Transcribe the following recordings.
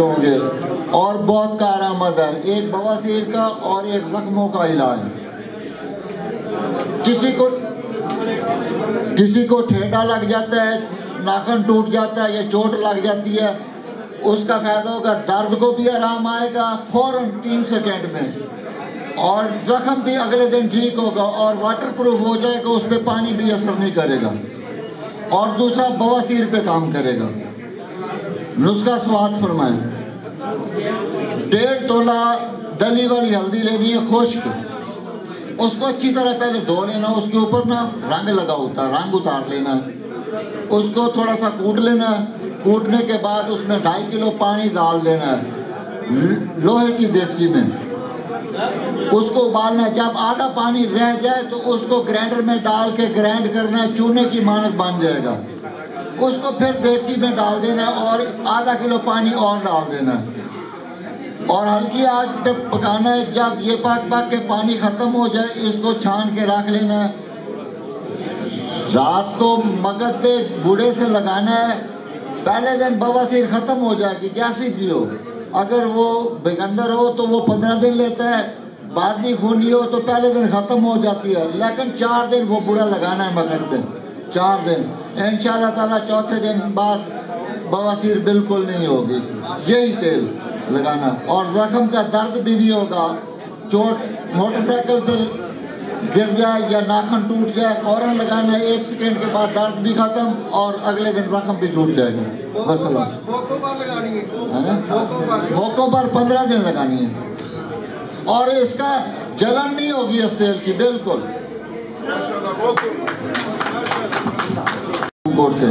होंगे और बहुत कारआमद है। एक बवासीर का और एक जख्मों का इलाज। किसी को ठेडा लग जाता है, नाखून टूट जाता है या चोट लग जाती है, उसका फायदा होगा, दर्द को भी आराम आएगा फौरन 3 सेकेंड में, और जख्म भी अगले दिन ठीक होगा और वाटर प्रूफ हो जाएगा, उस पर पानी भी असर नहीं करेगा। और दूसरा बवासीर पे काम करेगा। नुस्खा स्वाद फरमाएं। 1.5 तोला डली वाली हल्दी लेनी है खुश्क, उसको अच्छी तरह पहले धो लेना, उसके ऊपर ना रंग लगा होता है, रंग उतार लेना, उसको थोड़ा सा कूट लेना। कूटने के बाद उसमें 2.5 किलो पानी डाल देना है लोहे की देगची में, उसको उबालना है। जब आधा पानी रह जाए तो उसको ग्राइंडर में डाल के ग्राइंड करना है, चूने की मानद बन जाएगा। उसको फिर देगची में डाल देना है और आधा किलो पानी और डाल देना है और हल्की आंच पे पकाना है। जब ये पक के पानी खत्म हो जाए, इसको छान के रख लेना है। रात को मगज पे बूढ़े से लगाना है। पहले दिन बवासीर खत्म हो जाएगी जैसी भी हो। अगर वो बेगंदर हो तो वो 15 दिन लेता है, बादनी खूनी हो तो पहले दिन खत्म हो जाती है, लेकिन 4 दिन वो बूढ़ा लगाना है मगज पे, 4 दिन। इंशाल्लाह ताला चौथे दिन बाद बवासीर बिल्कुल नहीं होगी। यही तेल लगाना और जख्म का दर्द भी नहीं होगा। चोट मोटरसाइकिल पे गिर जाए या नाखून टूट जाए, फौरन लगाना है, 1 सेकेंड के बाद दर्द भी खत्म और अगले दिन जख्म भी छूट जाएगा। वसलाम। मौकों पर 15 दिन लगानी है और इसका जलन नहीं होगी इस तेल की बिल्कुल। कोड से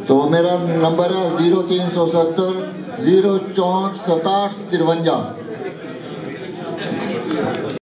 तो मेरा नंबर है 0370 064 67 53।